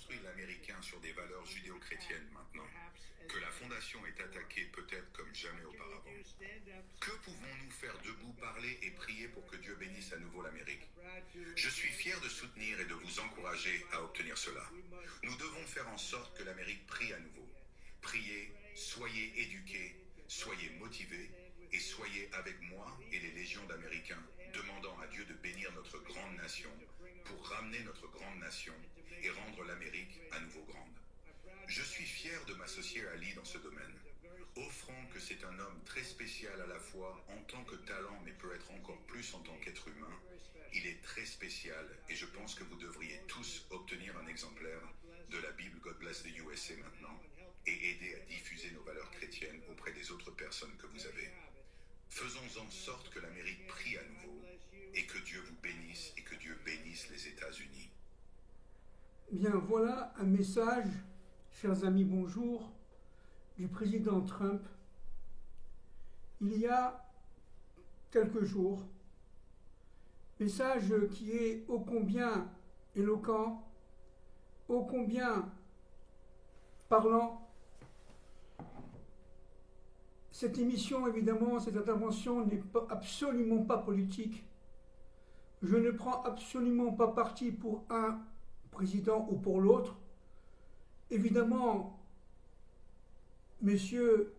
construit l'Américain sur des valeurs judéo-chrétiennes maintenant, que la fondation est attaquée peut-être comme jamais auparavant. Que pouvons-nous faire debout, parler et prier pour que Dieu bénisse à nouveau l'Amérique? Je suis fier de soutenir et de vous encourager à obtenir cela. Nous devons faire en sorte que l'Amérique prie à nouveau. Priez, soyez éduqués, soyez motivés et soyez avec moi et les légions d'Américains, demandant à Dieu de bénir notre grande nation pour ramener notre grande nation et rendre l'Amérique à nouveau grande. Je suis fier de m'associer à Ali dans ce domaine, offrant que c'est un homme très spécial à la fois en tant que talent, mais peut être encore plus en tant qu'être humain. Il est très spécial et je pense que vous devriez tous obtenir un exemplaire de la Bible God Bless the USA maintenant et aider à diffuser nos valeurs chrétiennes auprès des autres personnes que vous avez. Faisons en sorte que l'Amérique prie à nouveau et que Dieu vous bénisse et que Dieu bénisse les États-Unis. Bien, voilà un message, chers amis, bonjour, du président Trump. Il y a quelques jours, message qui est ô combien éloquent, ô combien parlant. Cette émission, évidemment, cette intervention n'est absolument pas politique. Je ne prends absolument pas parti pour un président ou pour l'autre. Évidemment, monsieur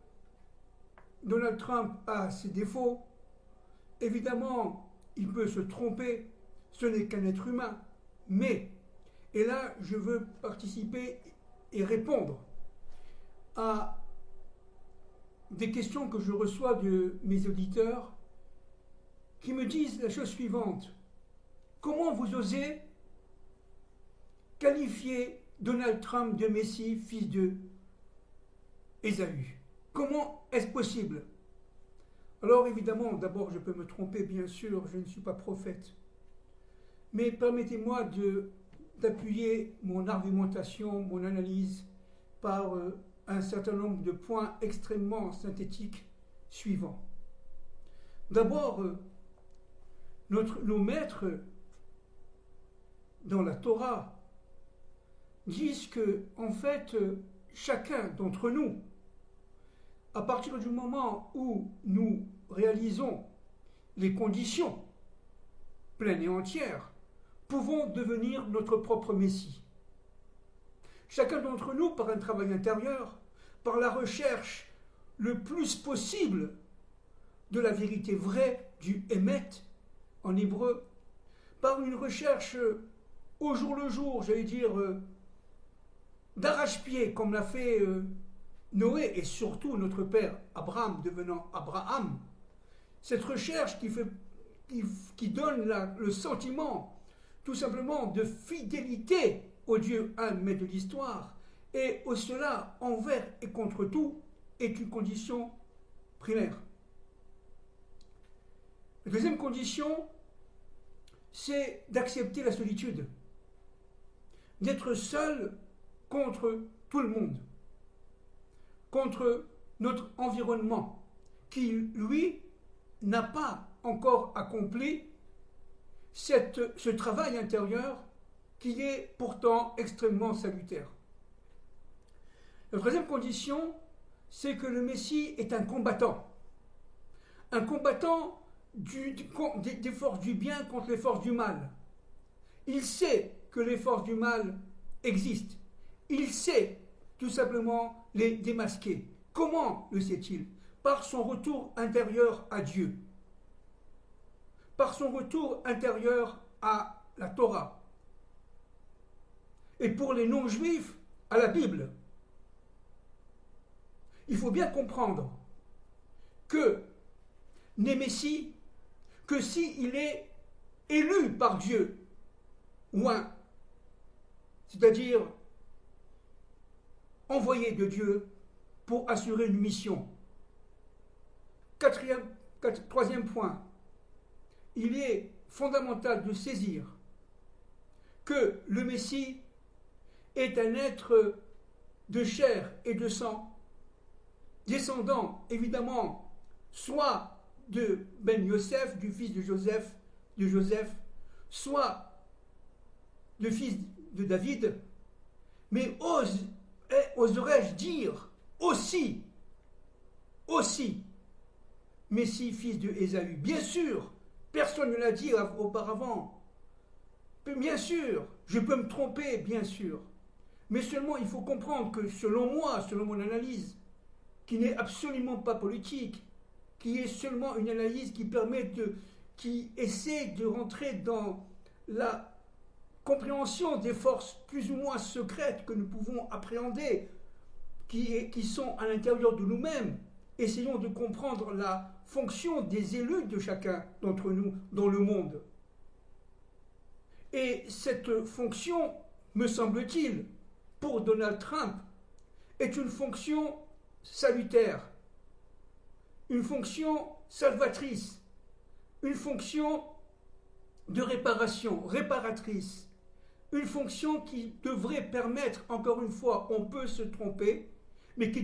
Donald Trump a ses défauts. Évidemment, il peut se tromper. Ce n'est qu'un être humain. Mais, et là, je veux participer et répondre à des questions que je reçois de mes auditeurs qui me disent la chose suivante. Comment vous osez qualifier Donald Trump de Messie, fils de Ésaü? Comment est-ce possible? Alors évidemment, d'abord je peux me tromper, bien sûr, je ne suis pas prophète. Mais permettez-moi d'appuyer mon argumentation, mon analyse par un certain nombre de points extrêmement synthétiques suivants. D'abord, nos maîtres dans la Torah disent que, en fait, chacun d'entre nous, à partir du moment où nous réalisons les conditions pleines et entières, pouvons devenir notre propre Messie. Chacun d'entre nous, par un travail intérieur, par la recherche le plus possible de la vérité vraie, du Emet en hébreu, par une recherche au jour le jour, j'allais dire, d'arrache-pied, comme l'a fait Noé et surtout notre père Abraham devenant Abraham, cette recherche qui donne le sentiment tout simplement de fidélité au Dieu un maître de l'histoire, et au cela, envers et contre tout, est une condition primaire. La deuxième condition, c'est d'accepter la solitude, d'être seul contre tout le monde, contre notre environnement, qui, lui, n'a pas encore accompli ce travail intérieur qui est pourtant extrêmement salutaire. La troisième condition, c'est que le Messie est un combattant des forces du bien contre les forces du mal. Il sait que les forces du mal existent. Il sait tout simplement les démasquer. Comment le sait-il? Par son retour intérieur à Dieu, par son retour intérieur à la Torah, et pour les non-juifs, à la Bible. Il faut bien comprendre que n'est Messie que s'il est élu par Dieu, ou c'est-à-dire envoyé de Dieu pour assurer une mission. Troisième point, il est fondamental de saisir que le Messie est un être de chair et de sang, descendant évidemment soit de Ben Yosef, du fils de Joseph, soit le fils de David, Mais oserais-je dire aussi, Messie, fils de Ésaü? Bien sûr, personne ne l'a dit auparavant. Bien sûr, je peux me tromper, bien sûr. Mais seulement, il faut comprendre que selon moi, selon mon analyse, qui n'est absolument pas politique, qui est seulement une analyse qui essaie de rentrer dans la compréhension des forces plus ou moins secrètes que nous pouvons appréhender, qui sont à l'intérieur de nous-mêmes. Essayons de comprendre la fonction des élus de chacun d'entre nous dans le monde. Et cette fonction, me semble-t-il, pour Donald Trump, est une fonction salutaire, une fonction salvatrice, une fonction de réparation, réparatrice, une fonction qui devrait permettre, encore une fois, on peut se tromper, mais qui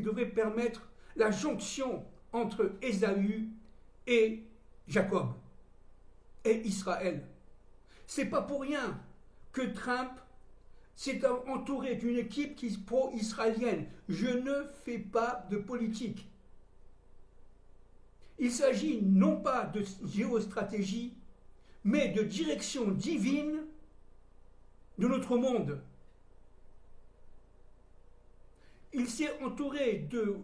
devrait permettre la jonction entre Ésaü et Jacob et Israël. C'est pas pour rien que Trump s'est entouré d'une équipe qui est pro-israélienne. Je ne fais pas de politique. Il s'agit non pas de géostratégie, mais de direction divine de notre monde. Il s'est entouré de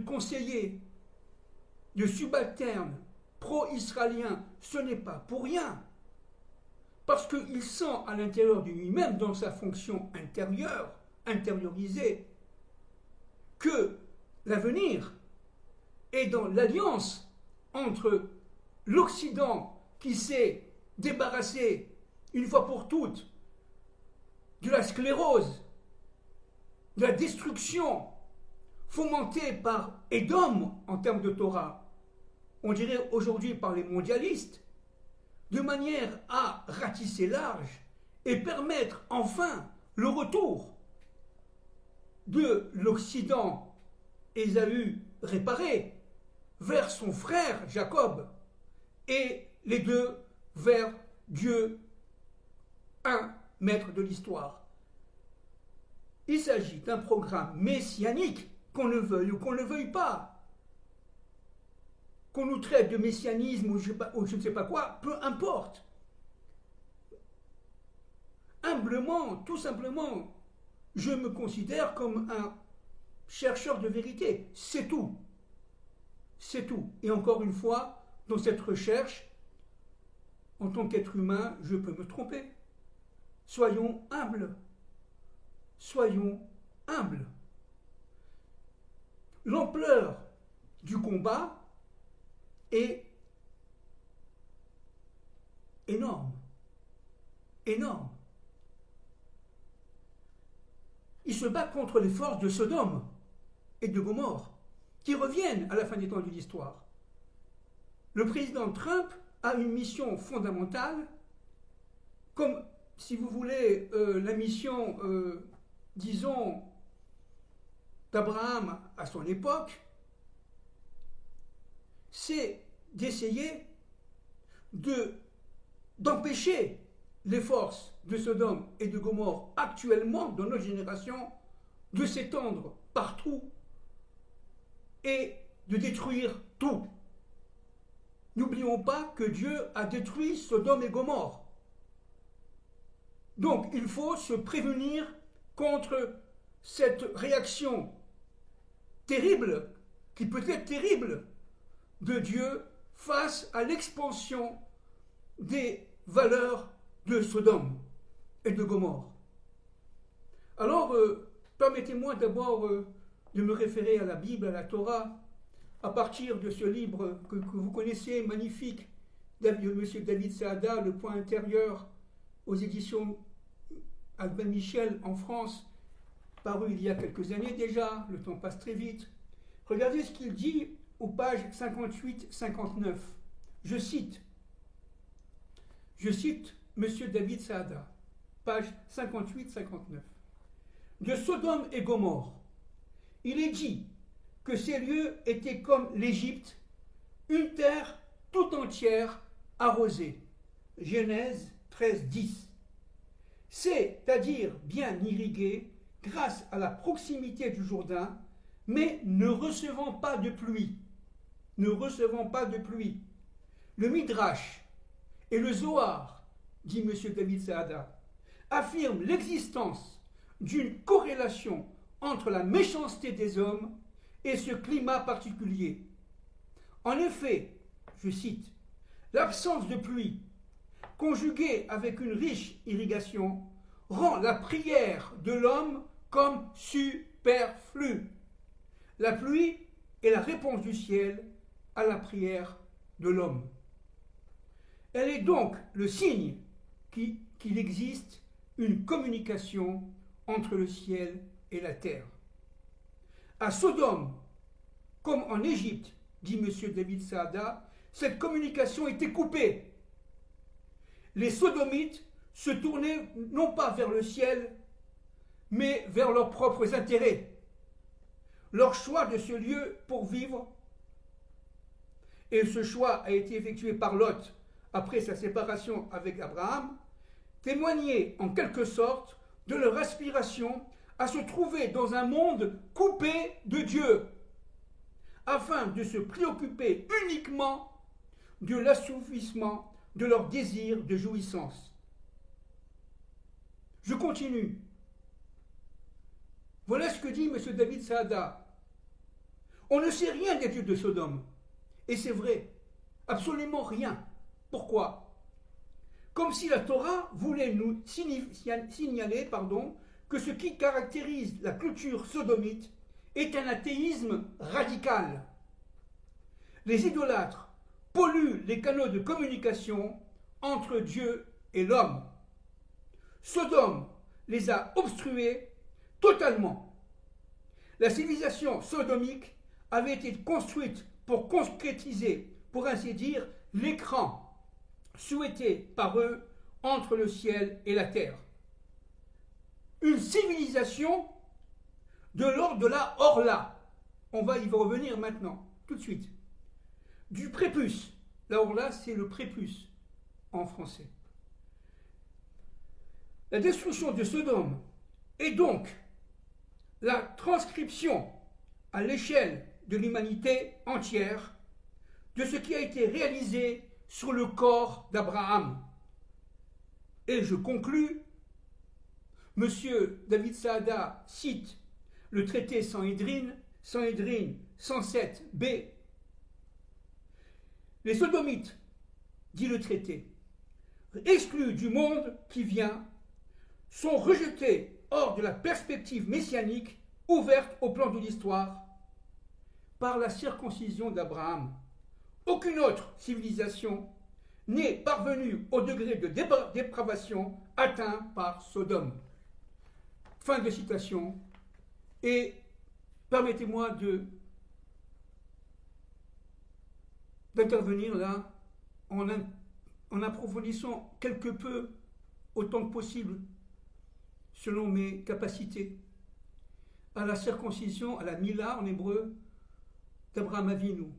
conseillers, de subalternes pro-israéliens. Ce n'est pas pour rien. Parce qu'il sent à l'intérieur de lui-même, dans sa fonction intérieure, intériorisée, que l'avenir est dans l'alliance entre l'Occident qui s'est débarrassé une fois pour toutes de la sclérose, de la destruction fomentée par Édom en termes de Torah, on dirait aujourd'hui par les mondialistes, de manière à ratisser large et permettre enfin le retour de l'Occident, Ésaü réparé, vers son frère Jacob, et les deux vers Dieu, un maître de l'histoire. Il s'agit d'un programme messianique, qu'on le veuille ou qu'on ne le veuille pas. Qu'on nous traite de messianisme ou je ne sais pas quoi, peu importe. Humblement, tout simplement, je me considère comme un chercheur de vérité. C'est tout. C'est tout. Et encore une fois, dans cette recherche, en tant qu'être humain, je peux me tromper. Soyons humbles. Soyons humbles. L'ampleur du combat est énorme. Énorme. Il se bat contre les forces de Sodome et de Gomorrhe, qui reviennent à la fin des temps de l'histoire. Le président Trump a une mission fondamentale, comme, si vous voulez, la mission, disons, d'Abraham à son époque, c'est d'essayer d'empêcher les forces de Sodome et de Gomorrhe actuellement dans notre génération de s'étendre partout et de détruire tout. N'oublions pas que Dieu a détruit Sodome et Gomorrhe. Donc il faut se prévenir contre cette réaction terrible, qui peut être terrible, de Dieu face à l'expansion des valeurs de Sodome et de Gomorrhe. Alors, permettez-moi d'abord de me référer à la Bible, à la Torah, à partir de ce livre que vous connaissez, magnifique, de M. David Saada, Le Point intérieur, aux éditions Albin Michel en France, paru il y a quelques années déjà, le temps passe très vite. Regardez ce qu'il dit aux pages 58-59. Je cite M. David Saada, page 58-59. De Sodome et Gomorrhe, il est dit que ces lieux étaient comme l'Égypte, une terre tout entière arrosée. Genèse 13, 10. c'est-à-dire bien irrigués grâce à la proximité du Jourdain, mais ne recevant pas de pluie. Ne recevant pas de pluie. Le Midrash et le Zohar, dit M. David Saada, affirment l'existence d'une corrélation entre la méchanceté des hommes et ce climat particulier. En effet, je cite, l'absence de pluie, conjuguée avec une riche irrigation, rend la prière de l'homme comme superflue. La pluie est la réponse du ciel à la prière de l'homme. Elle est donc le signe qu'il existe une communication entre le ciel et la terre. À Sodome, comme en Égypte, dit M. David Saada, cette communication était coupée. Les Sodomites se tournaient non pas vers le ciel, mais vers leurs propres intérêts. Leur choix de ce lieu pour vivre, et ce choix a été effectué par Lot après sa séparation avec Abraham, témoignait en quelque sorte de leur aspiration à se trouver dans un monde coupé de Dieu, afin de se préoccuper uniquement de l'assouvissement de leur désir de jouissance. Je continue. Voilà ce que dit M. David Saada. On ne sait rien des dieux de Sodome. Et c'est vrai, absolument rien. Pourquoi? Comme si la Torah voulait nous signaler que ce qui caractérise la culture sodomite est un athéisme radical. Les idolâtres polluent les canaux de communication entre Dieu et l'homme. Sodome les a obstrués totalement. La civilisation sodomique avait été construite pour concrétiser, pour ainsi dire, l'écran souhaité par eux entre le ciel et la terre. Une civilisation de l'ordre de la Orla. On va y revenir maintenant, tout de suite. Du prépuce. La Orla, c'est le prépuce en français. La destruction de Sodome est donc la transcription à l'échelle de l'humanité entière de ce qui a été réalisé sur le corps d'Abraham. Et je conclus, M. David Saada cite le traité Sanhédrin 107b. Les Sodomites, dit le traité, exclus du monde qui vient, sont rejetés hors de la perspective messianique ouverte au plan de l'histoire par la circoncision d'Abraham. Aucune autre civilisation n'est parvenue au degré de dépravation atteint par Sodome. Fin de citation. Et permettez-moi d'intervenir là en approfondissant quelque peu, autant que possible, selon mes capacités, à la circoncision, à la Mila en hébreu, d'Abraham Avinu.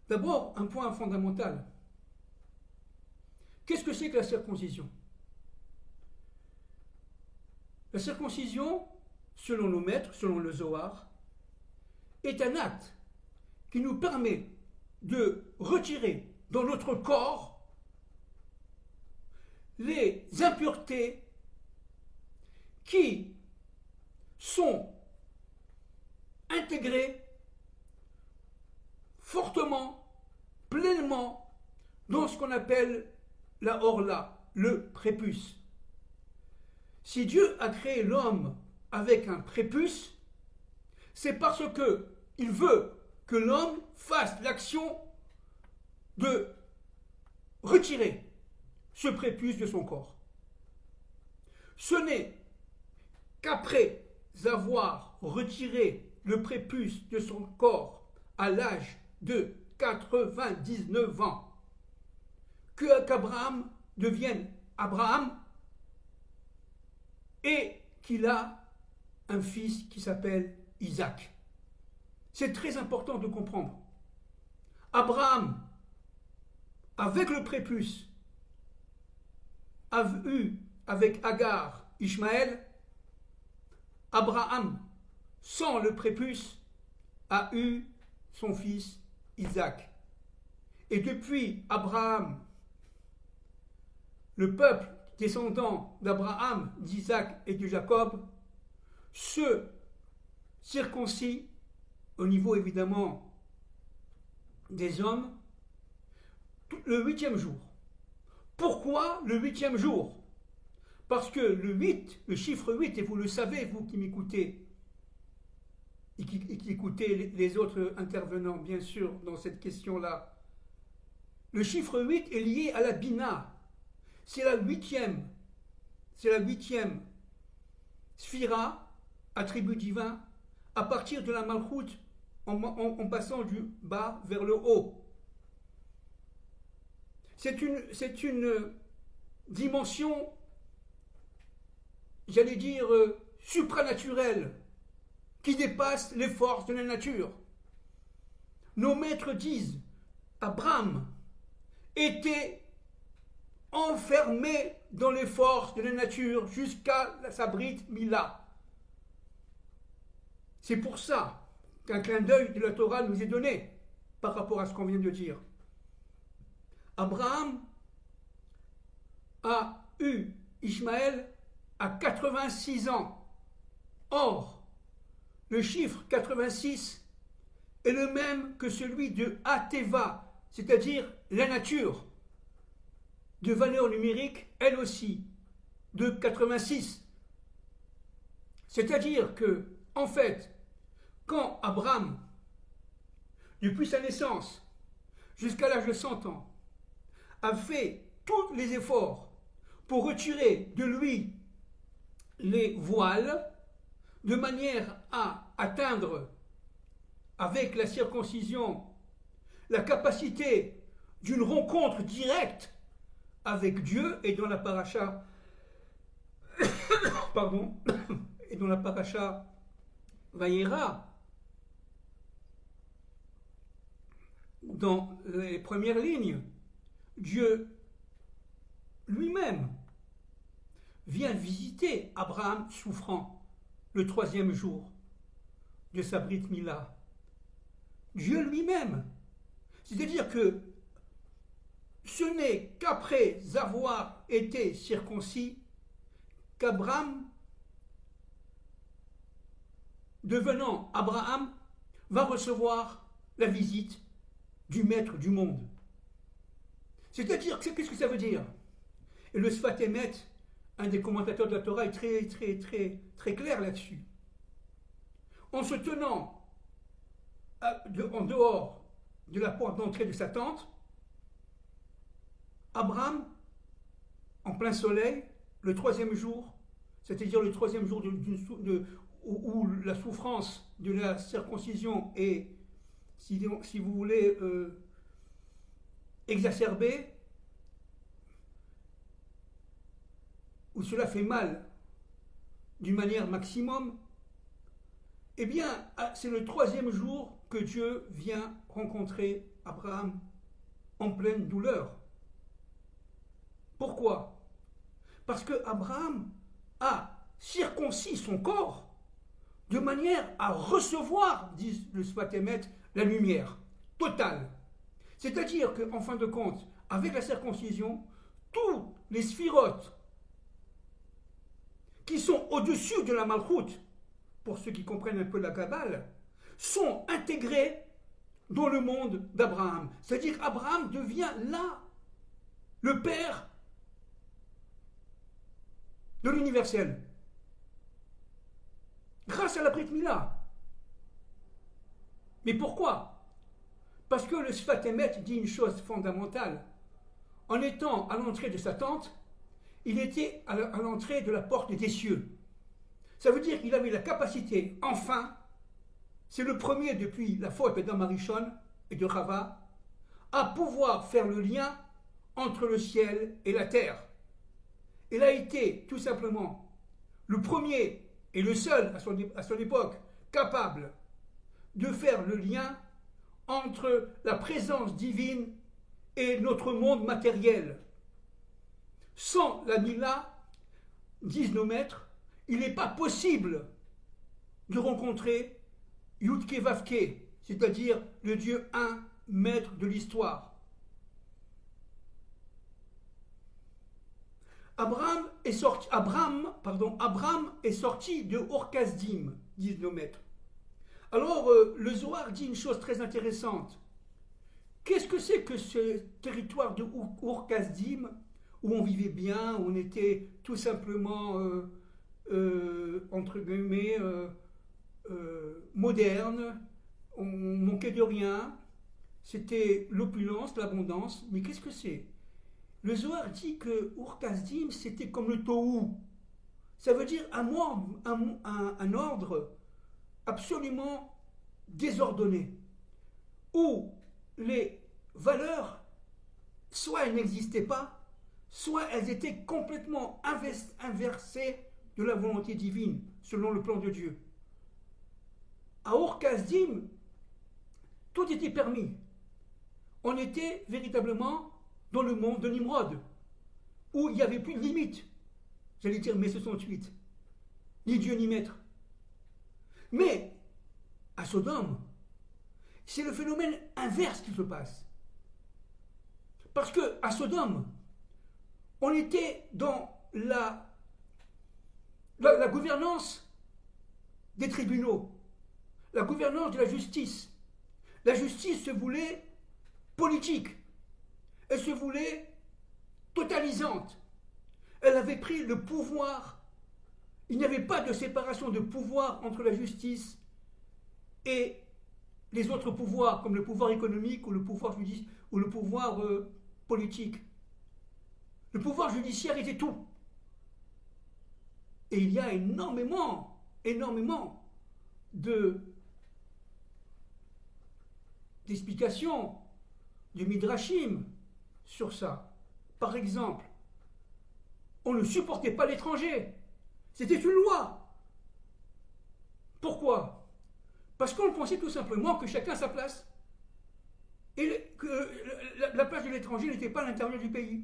D'abord, un point fondamental. Qu'est-ce que c'est que la circoncision? La circoncision, selon nos maîtres, selon le Zohar, est un acte qui nous permet de retirer dans notre corps les impuretés qui sont intégrées fortement, pleinement dans ce qu'on appelle la Orla, le prépuce. Si Dieu a créé l'homme avec un prépuce, c'est parce qu'il veut que l'homme fasse l'action de retirer ce prépuce de son corps. Ce n'est qu'après avoir retiré le prépuce de son corps à l'âge de 99 ans qu'Abraham devienne Abraham et qu'il a un fils qui s'appelle Isaac. C'est très important de comprendre. Abraham, avec le prépuce, a eu avec Agar, Ishmaël, Abraham, sans le prépuce, a eu son fils Isaac. Et depuis Abraham, le peuple descendant d'Abraham, d'Isaac et de Jacob se circoncis au niveau évidemment des hommes le 8e jour. Pourquoi le 8e jour? Parce que le 8, le chiffre 8, et vous le savez, vous qui m'écoutez, et qui écoutez les autres intervenants, bien sûr, dans cette question-là, le chiffre 8 est lié à la Bina. C'est la 8e sphira, attribut divin, à partir de la Malchout, en passant du bas vers le haut. C'est une dimension, j'allais dire, supranaturelle, qui dépasse les forces de la nature. Nos maîtres disent, Abraham était enfermé dans les forces de la nature jusqu'à sa Brit Mila. C'est pour ça qu'un clin d'œil de la Torah nous est donné par rapport à ce qu'on vient de dire. Abraham a eu Ishmaël à 86 ans. Or, le chiffre 86 est le même que celui de Ateva, c'est-à-dire la nature, de valeur numérique, elle aussi, de 86. C'est-à-dire que, en fait, quand Abraham, depuis sa naissance jusqu'à l'âge de 100 ans, a fait tous les efforts pour retirer de lui les voiles, de manière à atteindre, avec la circoncision, la capacité d'une rencontre directe avec Dieu, et dans la paracha, pardon, et dans la paracha Vayera, dans les premières lignes, Dieu lui-même vient visiter Abraham souffrant le 3e jour de sa Brit Mila. Dieu lui-même. C'est-à-dire que ce n'est qu'après avoir été circoncis qu'Abraham, devenant Abraham, va recevoir la visite du Maître du monde. C'est-à-dire, qu'est-ce que ça veut dire? Et le Sfat Emet, un des commentateurs de la Torah, est très clair là-dessus. En se tenant en dehors de la porte d'entrée de sa tente, Abraham, en plein soleil, le 3e jour, c'est-à-dire le 3e jour où la souffrance de la circoncision est, si vous voulez, exacerbée, où cela fait mal d'une manière maximum, eh bien, c'est le 3e jour que Dieu vient rencontrer Abraham en pleine douleur. Pourquoi? Parce que Abraham a circoncis son corps de manière à recevoir, dit le Sfat Emet, la lumière totale. C'est-à-dire qu'en fin de compte, avec la circoncision, tous les sphirotes qui sont au-dessus de la Malchout, pour ceux qui comprennent un peu la Kabbale, sont intégrés dans le monde d'Abraham. C'est-à-dire qu'Abraham devient là le père de l'universel. Grâce à la Brit Mila. Mais pourquoi? Parce que le Sfat Emet dit une chose fondamentale. En étant à l'entrée de sa tente, il était à l'entrée de la porte des cieux. Ça veut dire qu'il avait la capacité, enfin, c'est le premier depuis la faute d'Adam Arishon et de Rava, à pouvoir faire le lien entre le ciel et la terre. Il a été tout simplement le premier et le seul à son époque capable de faire le lien entre la présence divine et notre monde matériel. Sans la Mila, disent nos maîtres, il n'est pas possible de rencontrer Yudke Vavke, c'est-à-dire le Dieu un, maître de l'histoire. Abraham est sorti de Ur-Kasdim, disent nos maîtres. Alors, le Zohar dit une chose très intéressante. Qu'est-ce que c'est que ce territoire de Ur-Kasdim, où on vivait bien, où on était tout simplement, entre guillemets, moderne, on manquait de rien, c'était l'opulence, l'abondance, mais qu'est-ce que c'est? Le Zohar dit que Ur-Kasdim, c'était comme le Tohu. Ça veut dire un ordre absolument désordonné, où les valeurs, soit elles n'existaient pas, soit elles étaient complètement inversées de la volonté divine, selon le plan de Dieu. À Ur-Kasdim, tout était permis. On était véritablement dans le monde de Nimrod, où il n'y avait plus de limite. J'allais dire mai 68, ni Dieu ni maître. Mais, à Sodome, c'est le phénomène inverse qui se passe. Parce que à Sodome, on était dans la gouvernance des tribunaux, la gouvernance de la justice. La justice se voulait politique, elle se voulait totalisante. Elle avait pris le pouvoir. Il n'y avait pas de séparation de pouvoir entre la justice et les autres pouvoirs, comme le pouvoir économique ou le pouvoir politique. Le pouvoir judiciaire était tout. Et il y a énormément d'explications du Midrashim sur ça. Par exemple, on ne supportait pas l'étranger. C'était une loi. Pourquoi? Parce qu'on pensait tout simplement que chacun a sa place. Et que la place de l'étranger n'était pas à l'intérieur du pays.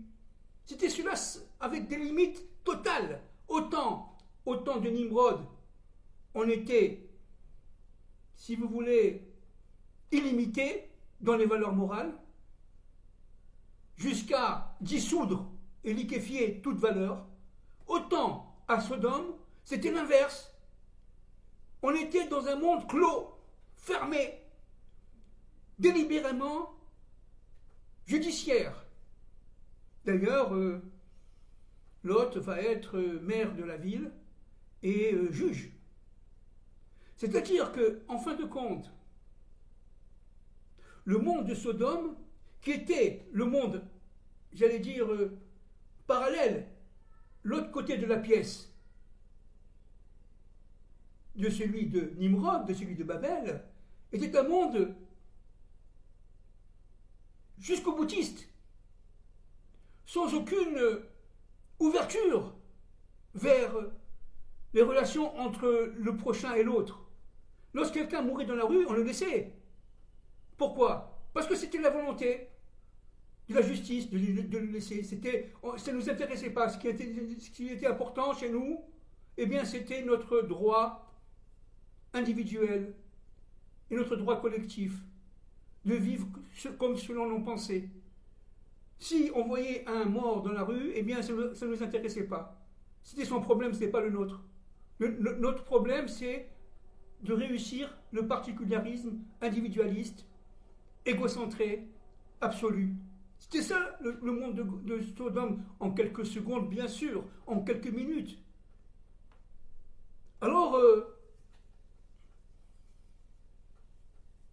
C'était cela avec des limites totales. Autant de Nimrod, on était, si vous voulez, illimité dans les valeurs morales, jusqu'à dissoudre et liquéfier toute valeur. Autant à Sodome, c'était l'inverse. On était dans un monde clos, fermé, délibérément judiciaire. D'ailleurs, Lot va être maire de la ville et juge. C'est-à-dire que, en fin de compte, le monde de Sodome, qui était le monde, j'allais dire, parallèle, l'autre côté de la pièce, de celui de Nimrod, de celui de Babel, était un monde jusqu'au boutiste, sans aucune ouverture vers les relations entre le prochain et l'autre. Lorsque quelqu'un mourait dans la rue, on le laissait. Pourquoi? Parce que c'était la volonté de la justice de le laisser. Ça ne nous intéressait pas. Ce qui était important chez nous, eh bien, c'était notre droit individuel et notre droit collectif de vivre comme selon nos pensées. Si on voyait un mort dans la rue, eh bien, ça ne nous intéressait pas. C'était son problème, ce n'était pas le nôtre. Notre problème, c'est de réussir le particularisme individualiste, égocentré, absolu. C'était ça le monde de Sodome, en quelques secondes, bien sûr, en quelques minutes. Alors,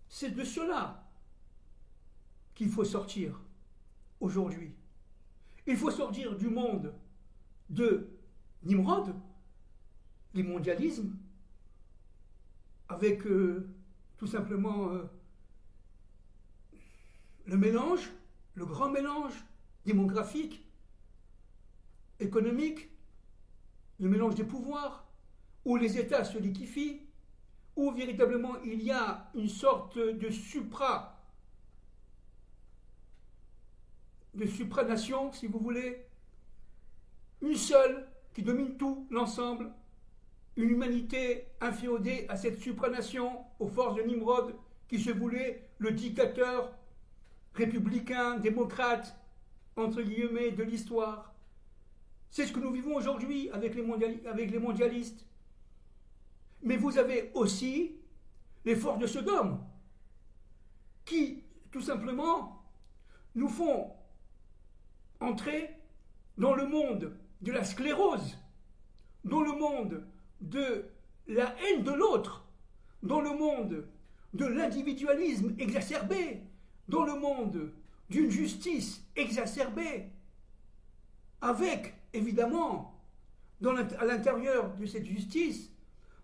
c'est de cela qu'il faut sortir aujourd'hui. Il faut sortir du monde de Nimrod, les mondialismes, avec tout simplement le mélange, le grand mélange démographique, économique, le mélange des pouvoirs, où les États se liquéfient, où véritablement il y a une sorte de supranation, si vous voulez, une seule qui domine tout, l'ensemble, une humanité inféodée à cette supranation, aux forces de Nimrod, qui se voulait le dictateur républicain, démocrate, entre guillemets, de l'histoire. C'est ce que nous vivons aujourd'hui avec les mondialistes. Mais vous avez aussi les forces de Sodome, qui, tout simplement, nous font entrer dans le monde de la sclérose, dans le monde de la haine de l'autre, dans le monde de l'individualisme exacerbé, dans le monde d'une justice exacerbée, avec, évidemment, à l'intérieur de cette justice,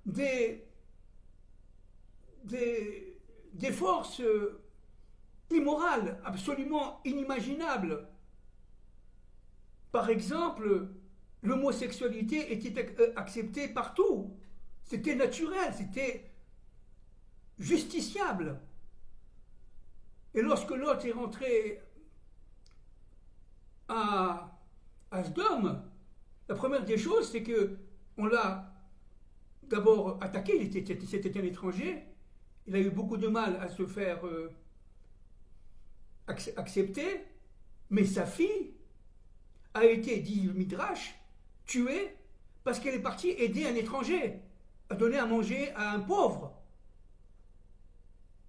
des forces immorales absolument inimaginables. Par exemple, l'homosexualité était acceptée partout. C'était naturel, c'était justiciable. Et lorsque Lot est rentré à Sodome, la première des choses, c'est qu'on l'a d'abord attaqué, c'était un étranger, il a eu beaucoup de mal à se faire accepter, mais sa fille a été, dit le Midrash, tuée parce qu'elle est partie aider un étranger à donner à manger à un pauvre.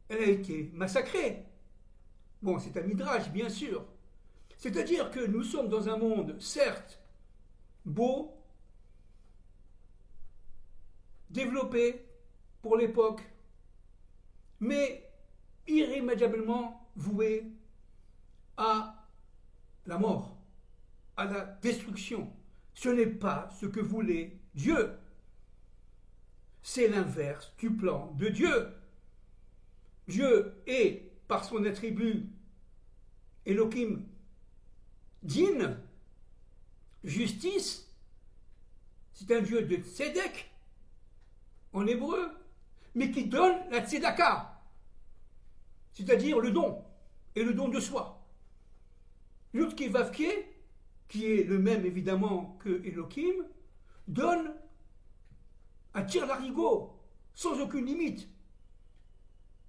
Elle a été massacrée. Bon, c'est un Midrash, bien sûr. C'est-à-dire que nous sommes dans un monde, certes, beau, développé pour l'époque, mais irrémédiablement voué à la mort, à la destruction. Ce n'est pas ce que voulait Dieu. C'est l'inverse du plan de Dieu. Dieu est, par son attribut Elohim, din, justice. C'est un Dieu de tzedek, en hébreu, mais qui donne la tzedaka, c'est-à-dire le don, et le don de soi. Yudke Vavke, qui est le même évidemment que Elohim, donne un tir larigot, sans aucune limite.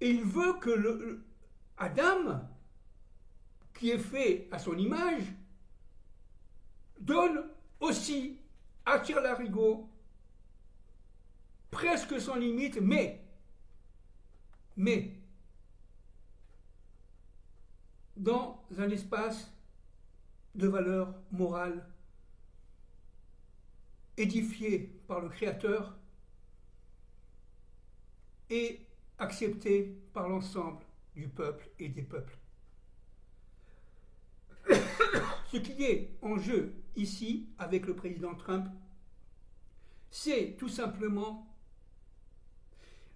Et il veut que Adam, qui est fait à son image, donne aussi à tir larigot, presque sans limite, mais dans un espace de valeur morale édifié par le Créateur et accepté par l'ensemble du peuple et des peuples. Ce qui est en jeu ici avec le président Trump, c'est tout simplement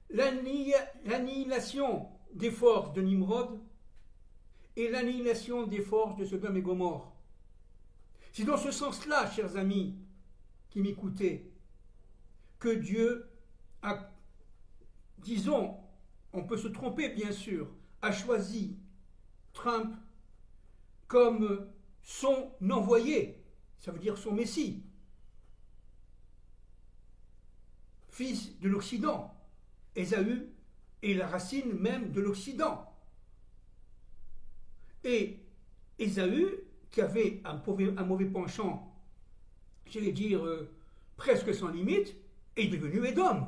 l'annihilation des forces de Nimrod et l'annihilation des forces de Sodome et Gomorrhe. C'est dans ce sens-là, chers amis qui m'écoutez, que Dieu a, disons, on peut se tromper bien sûr, a choisi Trump comme son envoyé, ça veut dire son Messie, fils de l'Occident. Ésaü est la racine même de l'Occident. Et Ésaü, qui avait un mauvais penchant, j'allais dire presque sans limite, est devenu Édom.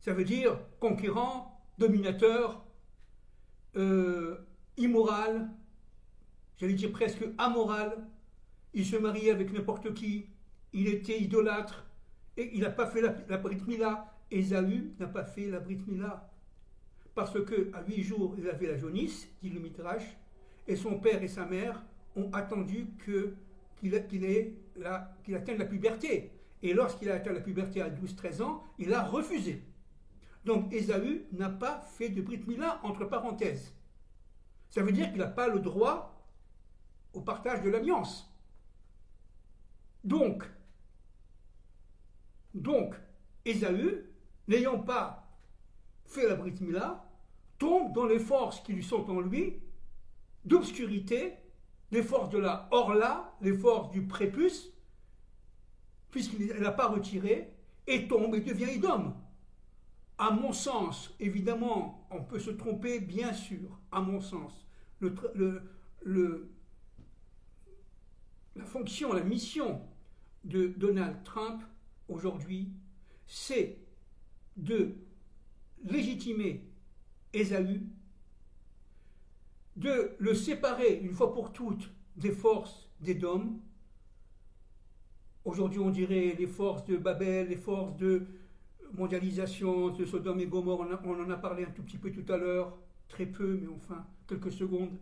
Ça veut dire conquérant, dominateur, immoral, j'allais dire presque amoral. Il se mariait avec n'importe qui, il était idolâtre, et il n'a pas fait la Brit Mila. Ésaü n'a pas fait la Brit Mila, parce qu'à 8 jours, il avait la jaunisse, dit le Midrash, et son père et sa mère ont attendu qu'il atteigne la puberté. Et lorsqu'il a atteint la puberté à 12-13 ans, il a refusé. Donc Ésaü n'a pas fait de Brit Mila, entre parenthèses. Ça veut dire qu'il n'a pas le droit au partage de l'alliance. Donc, Ésaü, n'ayant pas fait la Brit Mila, tombe dans les forces qui lui sont en lui, d'obscurité, les forces de la Orla, les forces du prépuce, puisqu'elle n'a pas retiré, et tombe et devient Édom. À mon sens, évidemment, on peut se tromper, bien sûr, à mon sens. La fonction, la mission de Donald Trump, aujourd'hui, c'est de légitimer Ésaü, de le séparer une fois pour toutes des forces d'Édom. Aujourd'hui, on dirait les forces de Babel, les forces de mondialisation, de Sodome et Gomorrhe, on en a parlé un tout petit peu tout à l'heure, très peu, mais enfin, quelques secondes,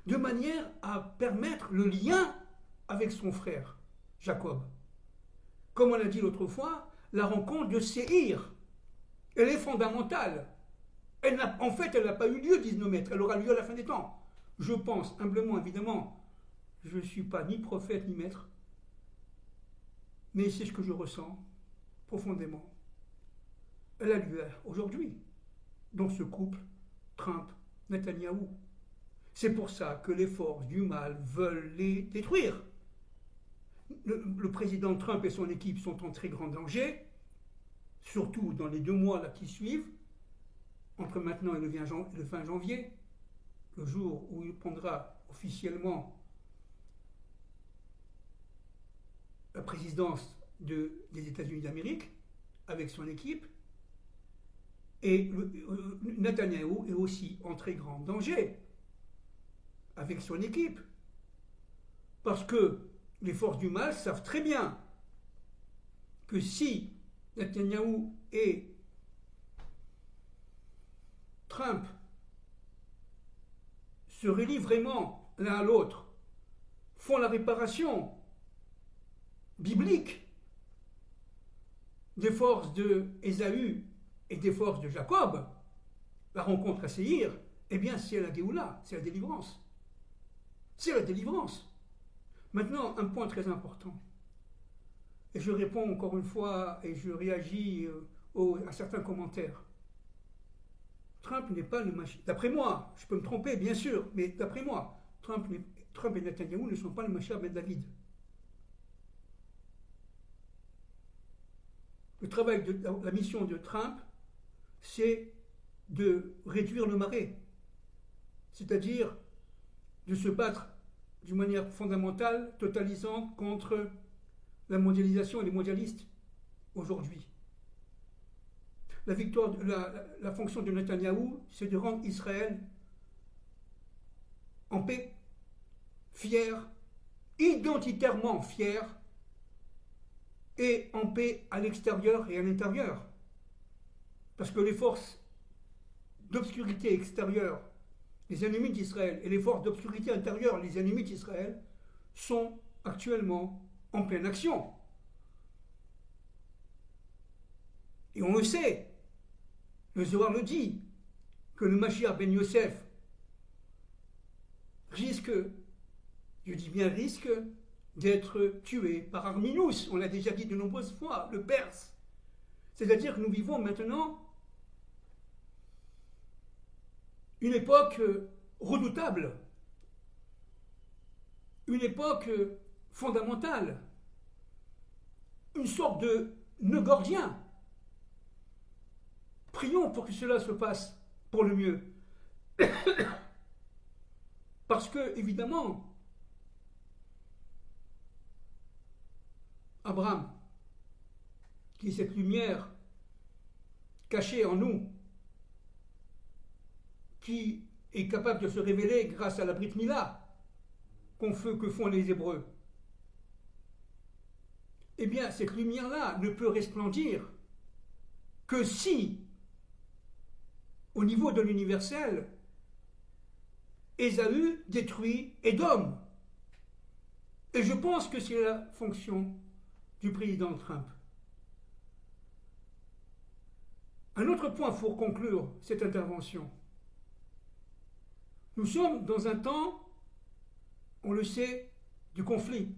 de manière à permettre le lien avec son frère, Jacob. Comme on l'a dit l'autre fois, la rencontre de Séhir, elle est fondamentale. En fait, elle n'a pas eu lieu, disent nos maîtres, elle aura lieu à la fin des temps. Je pense, humblement, évidemment, je ne suis pas ni prophète ni maître, mais c'est ce que je ressens profondément. Elle a lieu aujourd'hui, dans ce couple Trump-Netanyahou. C'est pour ça que les forces du mal veulent les détruire. Le président Trump et son équipe sont en très grand danger, surtout dans les 2 mois là qui suivent, entre maintenant et le 20 janvier, le jour où il prendra officiellement la présidence des États-Unis d'Amérique avec son équipe. Et Netanyahou est aussi en très grand danger avec son équipe. Parce que les forces du mal savent très bien que si Netanyahou et Trump se relient vraiment l'un à l'autre, font la réparation biblique des forces d'Ésaü et des forces de Jacob, la rencontre à Séhir, eh bien c'est la Géoula, c'est la délivrance. C'est la délivrance. Maintenant, un point très important. Et je réponds encore une fois et je réagis à certains commentaires. Trump n'est pas le Mashiach. D'après moi, je peux me tromper, bien sûr, mais d'après moi, Trump et Netanyahou ne sont pas le Mashiach ben David. Le travail la mission de Trump, c'est de réduire le marais, c'est-à-dire de se battre d'une manière fondamentale, totalisante contre la mondialisation et les mondialistes aujourd'hui. La fonction de Netanyahou, c'est de rendre Israël en paix, fier, identitairement fier, et en paix à l'extérieur et à l'intérieur. Parce que les forces d'obscurité extérieure, les ennemis d'Israël, et les forces d'obscurité intérieure, les ennemis d'Israël, sont actuellement en pleine action. Et on le sait, le Zohar le dit, que le Mashiach ben Yosef risque, je dis bien risque, d'être tué par Arminus, on l'a déjà dit de nombreuses fois, le Perse. C'est-à-dire que nous vivons maintenant une époque redoutable, une époque fondamentale, une sorte de nœud gordien. Prions pour que cela se passe pour le mieux. Parce que, évidemment, Abraham, qui est cette lumière cachée en nous, qui est capable de se révéler grâce à la Brit Mila que font les Hébreux, eh bien, cette lumière-là ne peut resplendir que si, au niveau de l'universel, Ésaü détruit Édom. Et je pense que c'est la fonction du président Trump. Un autre point pour conclure cette intervention. Nous sommes dans un temps, on le sait, du conflit.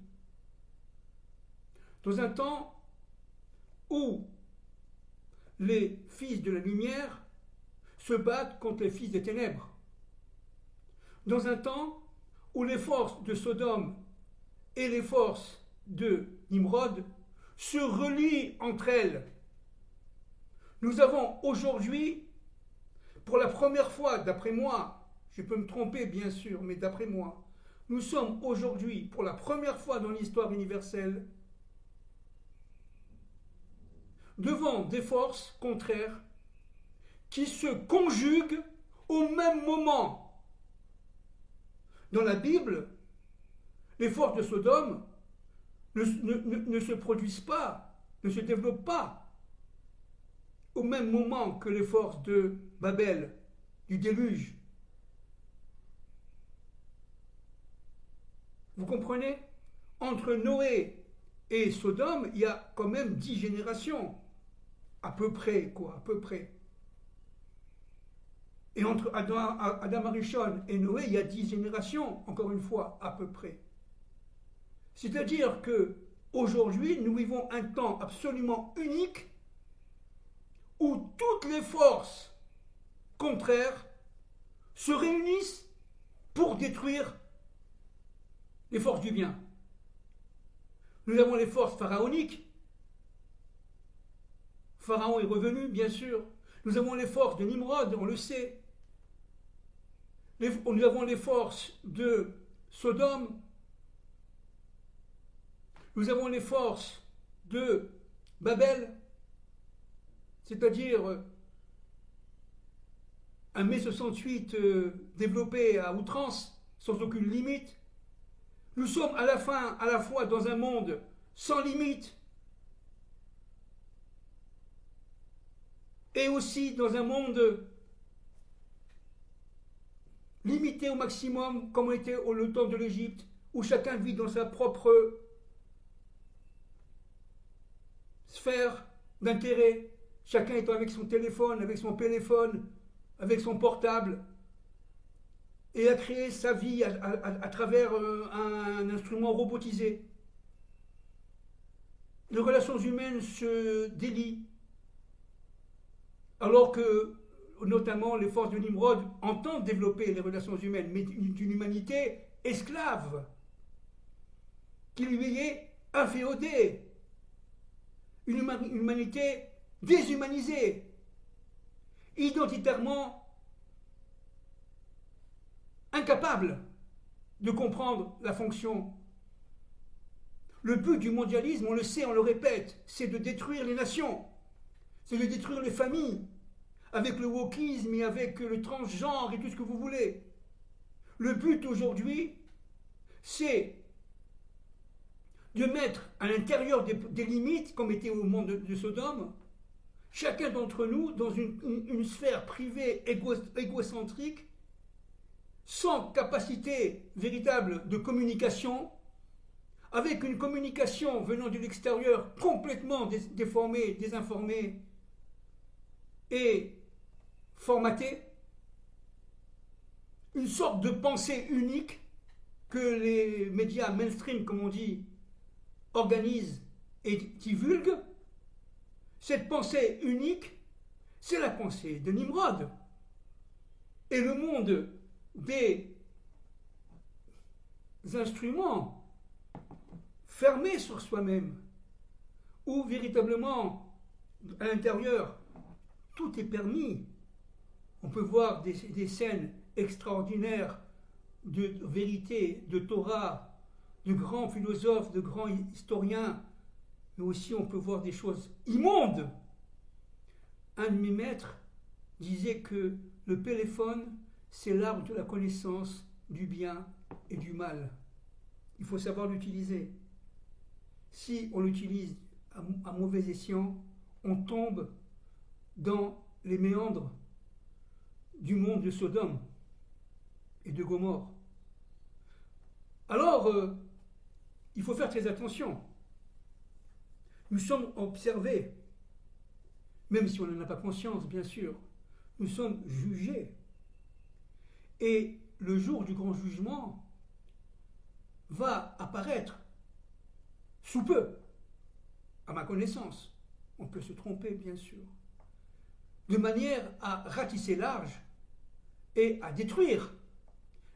Dans un temps où les fils de la lumière se battent contre les fils des ténèbres. Dans un temps où les forces de Sodome et les forces de Nimrod se relient entre elles. Nous avons aujourd'hui, pour la première fois, d'après moi, je peux me tromper bien sûr, mais d'après moi, nous sommes aujourd'hui, pour la première fois dans l'histoire universelle, devant des forces contraires qui se conjuguent au même moment. Dans la Bible, les forces de Sodome ne se produisent pas, ne se développent pas au même moment que les forces de Babel, du déluge. Vous comprenez? Entre Noé et Sodome, il y a quand même 10 générations. À peu près, quoi, à peu près. Et entre Adam Arishon et Noé, il y a 10 générations, encore une fois, à peu près. C'est-à-dire que aujourd'hui, nous vivons un temps absolument unique où toutes les forces contraires se réunissent pour détruire les forces du bien. Nous avons les forces pharaoniques. Pharaon est revenu, bien sûr. Nous avons les forces de Nimrod, on le sait. Nous avons les forces de Sodome. Nous avons les forces de Babel, c'est-à-dire un mai 68 développé à outrance, sans aucune limite. Nous sommes à la fois dans un monde sans limite et aussi dans un monde limité au maximum, comme était le temps de l'Égypte, où chacun vit dans sa propre sphère d'intérêt, chacun étant avec son téléphone, avec son portable, et a créé sa vie à travers un instrument robotisé. Les relations humaines se délient, alors que notamment les forces de Nimrod entendent développer les relations humaines, mais d'une humanité esclave, qui lui est inféodée, une humanité déshumanisée, identitairement incapable de comprendre la fonction. Le but du mondialisme, on le sait, on le répète, c'est de détruire les nations, c'est de détruire les familles, avec le wokisme et avec le transgenre et tout ce que vous voulez. Le but aujourd'hui, c'est de mettre à l'intérieur des limites, comme était au monde de Sodome, chacun d'entre nous dans une sphère privée égocentrique, sans capacité véritable de communication, avec une communication venant de l'extérieur complètement déformée, désinformée et formatée, une sorte de pensée unique que les médias mainstream, comme on dit, organisent et divulguent. Cette pensée unique, c'est la pensée de Nimrod. Et le monde des instruments fermés sur soi-même, où véritablement, à l'intérieur, tout est permis. On peut voir des scènes extraordinaires de vérité, de Torah, de grands philosophes, de grands historiens, mais aussi on peut voir des choses immondes. Un de mes maîtres disait que le téléphone, c'est l'arbre de la connaissance du bien et du mal. Il faut savoir l'utiliser. Si on l'utilise à mauvais escient, on tombe dans les méandres du monde de Sodome et de Gomorrhe. Alors, il faut faire très attention. Nous sommes observés, même si on n'en a pas conscience, bien sûr. Nous sommes jugés. Et le jour du grand jugement va apparaître sous peu, à ma connaissance. On peut se tromper, bien sûr. De manière à ratisser large et à détruire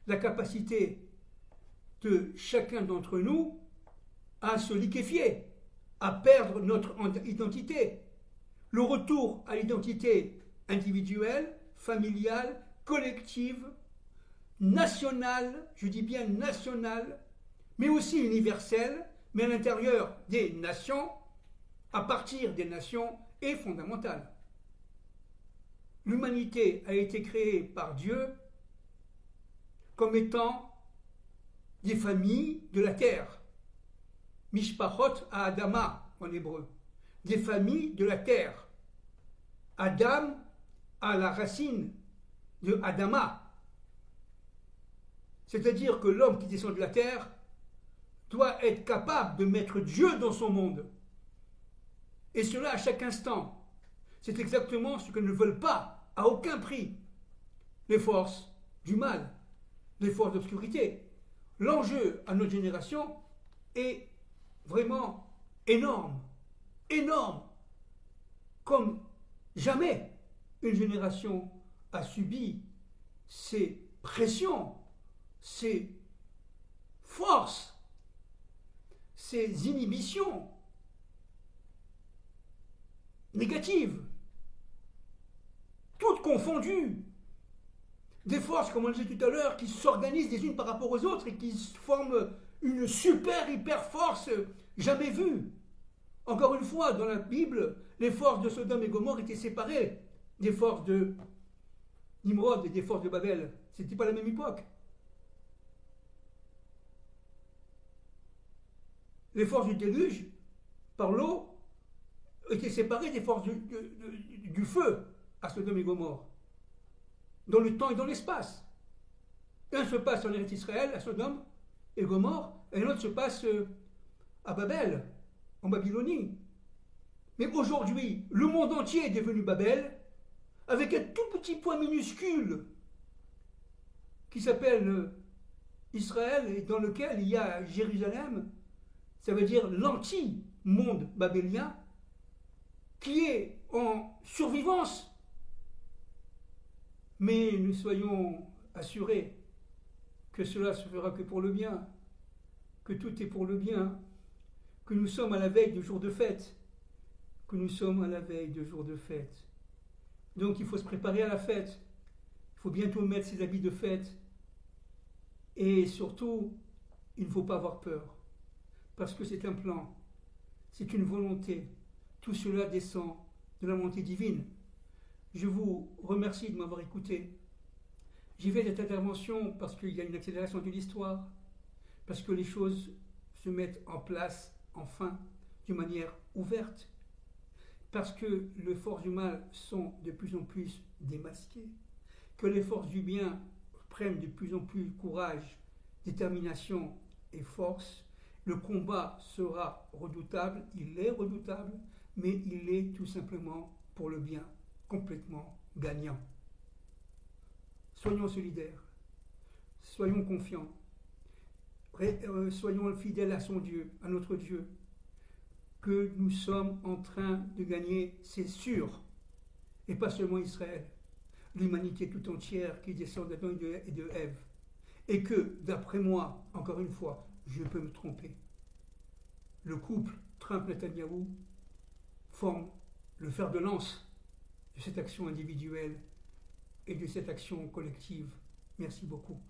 la capacité de chacun d'entre nous à se liquéfier, à perdre notre identité. Le retour à l'identité individuelle, familiale, collective, nationale, je dis bien nationale, mais aussi universelle, mais à l'intérieur des nations, à partir des nations, est fondamentale. L'humanité a été créée par Dieu comme étant des familles de la terre. Mishpachot à Adama en hébreu. Des familles de la terre. Adam à la racine de Adama. C'est-à-dire que l'homme qui descend de la terre doit être capable de mettre Dieu dans son monde. Et cela à chaque instant. C'est exactement ce que ne veulent pas, à aucun prix, les forces du mal, les forces d'obscurité. L'enjeu à notre génération est vraiment énorme, énorme, comme jamais une génération a subi ces pressions, ces forces, ces inhibitions négatives, toutes confondues. Des forces, comme on le disait tout à l'heure, qui s'organisent les unes par rapport aux autres et qui forment une super hyper force jamais vue. Encore une fois, dans la Bible, les forces de Sodome et Gomorrhe étaient séparées des forces de Nimrod et des forces de Babel. Ce n'était pas la même époque. Les forces du déluge, par l'eau, étaient séparées des forces du feu à Sodome et Gomorrhe, dans le temps et dans l'espace. Un se passe en Eretz Israël, à Sodome et Gomorrhe, et l'autre se passe à Babel, en Babylonie. Mais aujourd'hui, le monde entier est devenu Babel, avec un tout petit point minuscule qui s'appelle Israël, et dans lequel il y a Jérusalem, ça veut dire l'anti-monde babylien, qui est en survivance. Mais nous soyons assurés que cela se fera que pour le bien, que tout est pour le bien, que nous sommes à la veille de jour de fête, que nous sommes à la veille de jour de fête. Donc il faut se préparer à la fête, il faut bientôt mettre ses habits de fête, et surtout, il ne faut pas avoir peur, parce que c'est un plan, c'est une volonté, tout cela descend de la volonté divine. Je vous remercie de m'avoir écouté. J'y vais cette intervention parce qu'il y a une accélération de l'histoire, parce que les choses se mettent en place, enfin, d'une manière ouverte, parce que les forces du mal sont de plus en plus démasquées, que les forces du bien prennent de plus en plus courage, détermination et force. Le combat sera redoutable, il est redoutable, mais il est tout simplement pour le bien, complètement gagnant. Soyons solidaires, soyons confiants, soyons fidèles à son Dieu, à notre Dieu, que nous sommes en train de gagner, c'est sûr, et pas seulement Israël, l'humanité tout entière qui descend d'Adam et de Ève, et que, d'après moi, encore une fois, je peux me tromper, le couple Trump-Netanyahou forme le fer de lance de cette action individuelle et de cette action collective. Merci beaucoup.